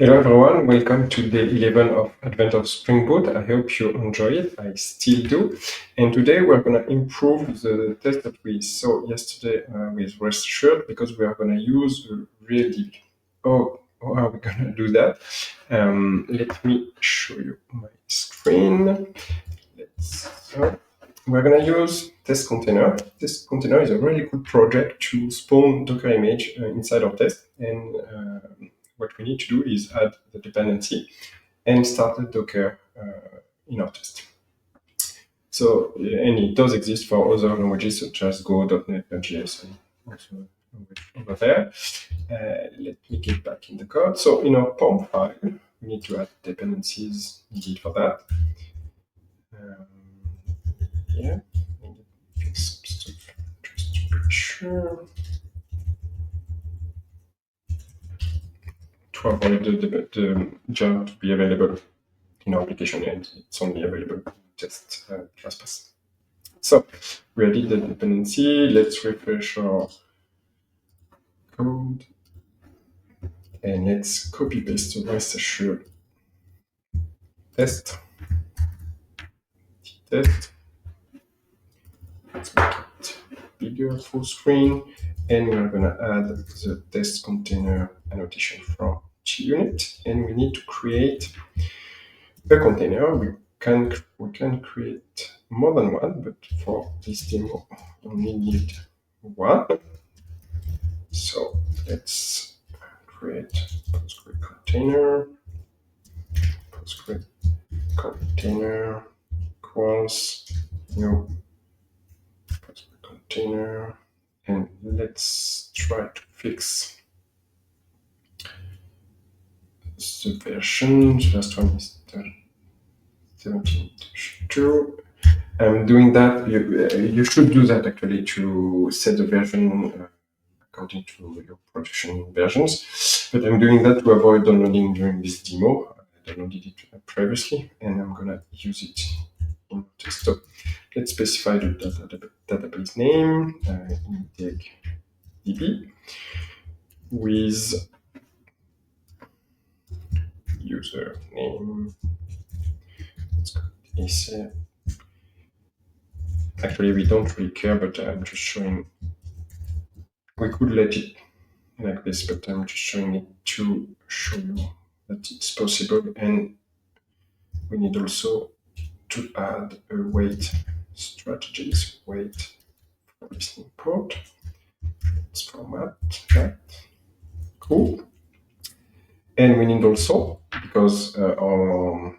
Hello everyone, welcome to day 11 of Advent of Spring Boot. I hope you enjoy it, I still do. And today we're going to improve the test that we saw yesterday with Rest Assured because we are going to use RealDB. Oh, how are we going to do that? Let me show you my screen. We're going to use TestContainer. TestContainer is a really good project to spawn Docker image inside our test. And what we need to do is add the dependency and start the Docker in our test. So, and it does exist for other languages such as Go, .NET, Node.js, and also over there. Let me get back in the code. So in our POM file, we need to add dependencies needed for that. Yeah, fix stuff just to be sure. To avoid the jar to be available in our application, and it's only available just class. So we added the dependency. Let's refresh our code and let's copy paste the Rest Assured test. Let's make it bigger, full screen, and we're gonna add the test container annotation from JUnit, and we need to create a container. We can create more than one, but for this demo, we only need one. So let's create PostgreSQL container equals new PostgreSQL, and let's try to fix the version. The last one is 17.2. I'm doing that. You should do that actually to set the version according to your production versions. But I'm doing that to avoid downloading during this demo. I downloaded it previously, and I'm gonna use it in test. So let's specify the database name, DB, with username. Let's go essay. Actually, we don't really care, but I'm just showing. We could let it like this, but I'm just showing it to show you that it's possible. And we need also to add a wait strategies, wait for listening port. Let's format that. Cool. And we need also, because our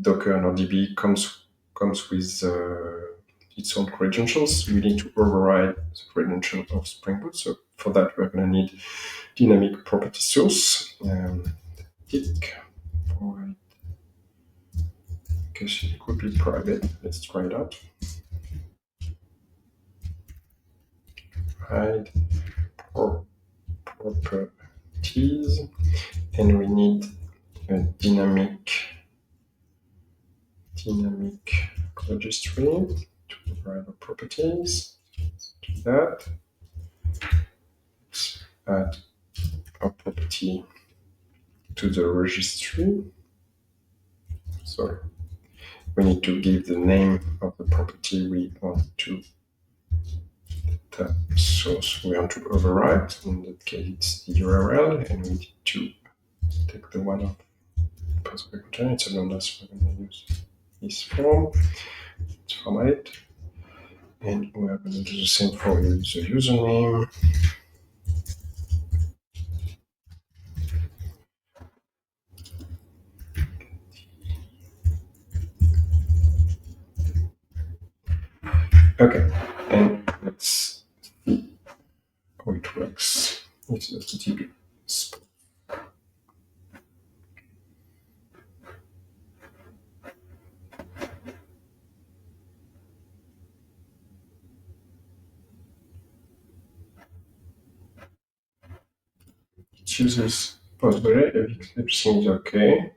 Docker and our DB comes with its own credentials, we need to override the credential of Spring Boot. So for that, we're going to need dynamic property source. Tick for because it could be private. Let's try it out. Hide properties, and we need a dynamic registry to override the properties. Let's do that. Let's add a property to the registry. Sorry. We need to give the name of the property we want to, the source we want to override. In that case, it's the URL, and we need to take the one of PostgreSQL. It's a lambdas. We're going to use this form. Let's format it, and we're going to do the same for the username. Okay, and let's see how it works. It's the DB. It uses Postgre, everything is okay,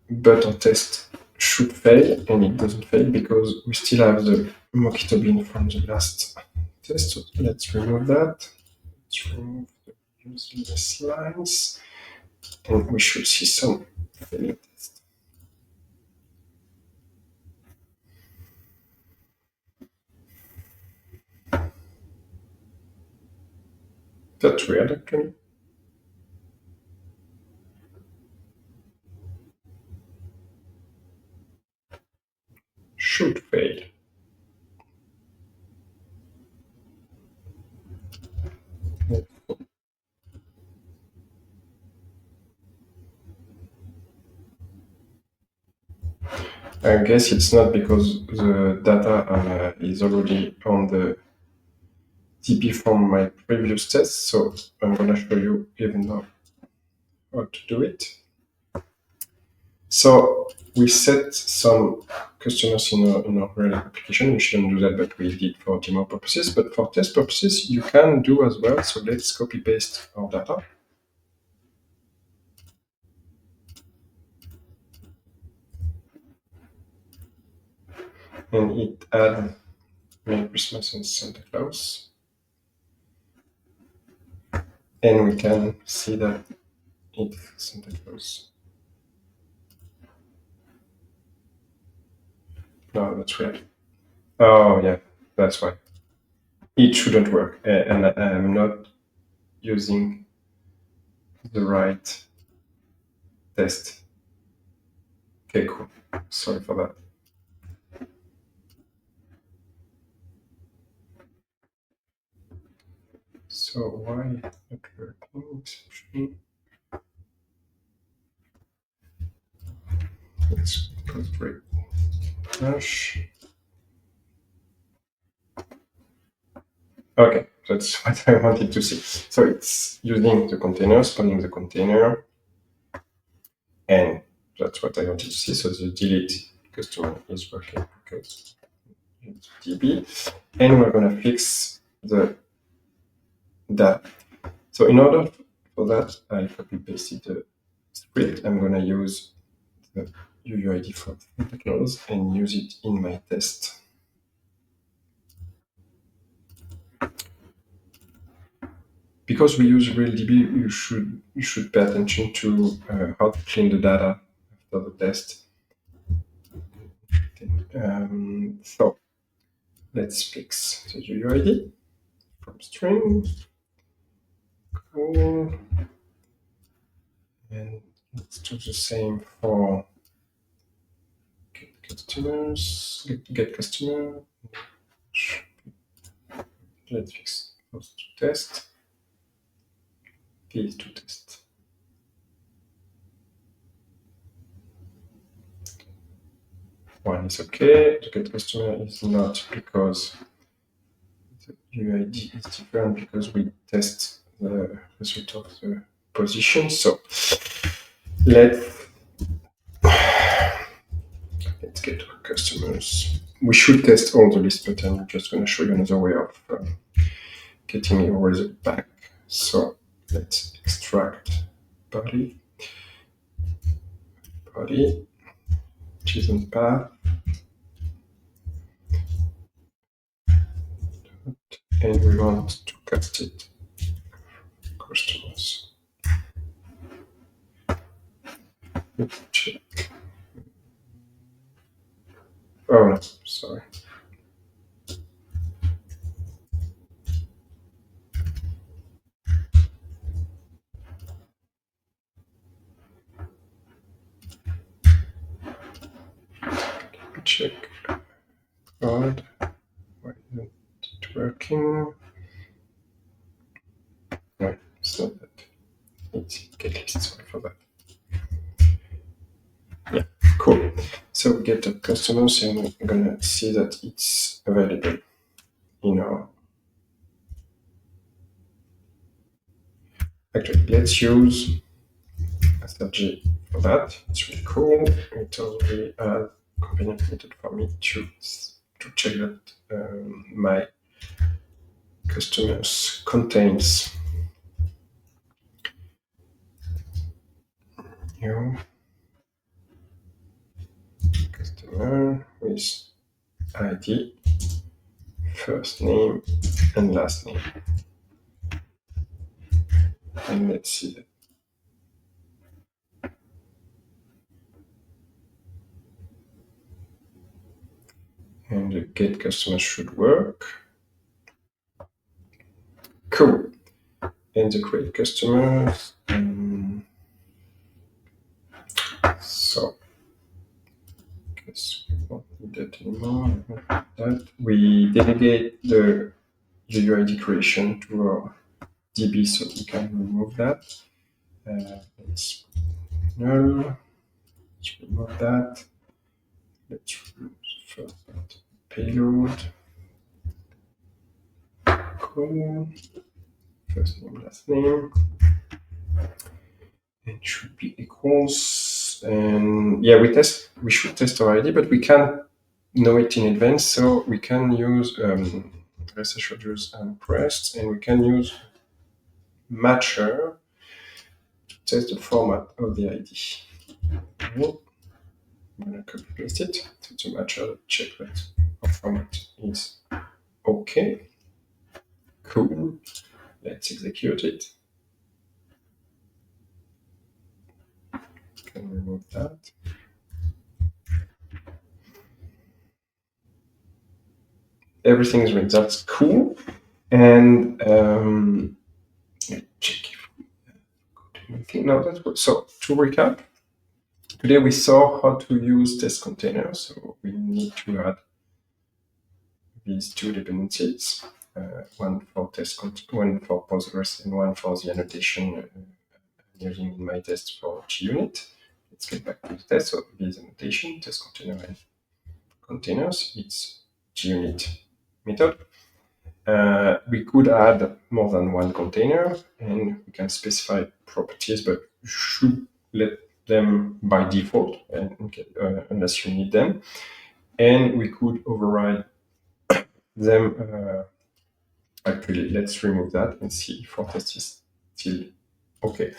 but our test should fail, and it doesn't fail because we still have the Mockito bin from the last test. So let's remove that. Let's remove the useless lines, and we should see some failing tests. That's weird, actually. Should fail. I guess it's not because the data is already on the DB from my previous test, so I'm gonna show you even now how to do it. So we set some customers in our real application. We shouldn't do that, but we did for demo purposes. But for test purposes, you can do as well. So let's copy paste our data. And it add Merry Christmas and Santa Claus. And we can see that it's Santa Claus. No, that's weird. Oh, yeah, that's why. It shouldn't work. And I'm not using the right test. Okay, cool. Sorry for that. So why not working exception? Let's put hash. Okay, that's what I wanted to see. So it's using the container, spawning the container, and that's what I wanted to see. So the delete customer is working because it's DB, and we're gonna fix the data. So in order for that, I copy pasted the script. I'm gonna use the UUID for technologies and use it in my test. Because we use RealDB, you should pay attention to how to clean the data after the test. So let's fix the UUID from string. Cool. And let's do the same for get customer. Let's fix those to test. These to test. One is okay. The get customer is not because the UID is different because we test the result of the position. So let's get our customers. We should test all the lists, but I'm just going to show you another way of getting your result back. So let's extract body, JSON path, and we want to cast it customers. Let's check. Oh no, sorry. Check code. Why isn't it working? No, it's not that. It's get list. Sorry for that. Yeah, cool. So we get the customers, and we're gonna see that it's available in our. Actually, let's use SRG for that. It's really cool. It's already a convenient method for me to check that my customers contains new customer with ID, first name and last name. And let's see that. And the get customer should work. Cool. And the create customers. So, guess we won't need that anymore. That we delegate the UUID creation to our DB, so we can remove that. Let's null. Let's remove that. Let's remove first that payload. Cool. First name, last name. It should be equals. And yeah, we should test our ID, but we can't know it in advance, so we can use rest assured use pressed, and we can use matcher to test the format of the ID. Okay. I'm gonna copy paste it to matcher, check that our format is okay. Cool. Let's execute it. Can remove that. Everything is ready. That's cool. And let's check if we got anything. No, that's good. So to recap, today we saw how to use test containers. So we need to add these two dependencies, one for one for Postgres and one for the annotation using in my test for JUnit. Let's get back to the test. So this annotation, test container and containers, it's JUnit method. We could add more than one container, and we can specify properties, but you should let them by default, unless you need them. And we could override them. Actually, let's remove that and see if our test is still okay.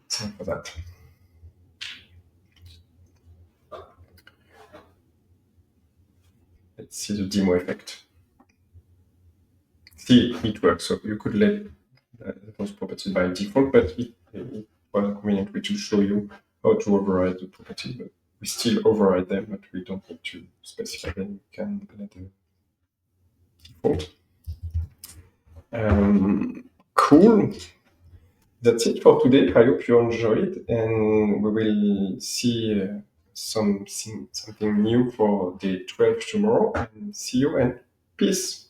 Sorry for that. Let's see the demo effect. See, it works. So you could let those properties by default, but it was a convenient way to show you how to override the properties. But we still override them, but we don't need to specify them. We can let them default. Cool. That's it for today. I hope you enjoyed, and we will see something new for day 12 tomorrow. And see you, and peace.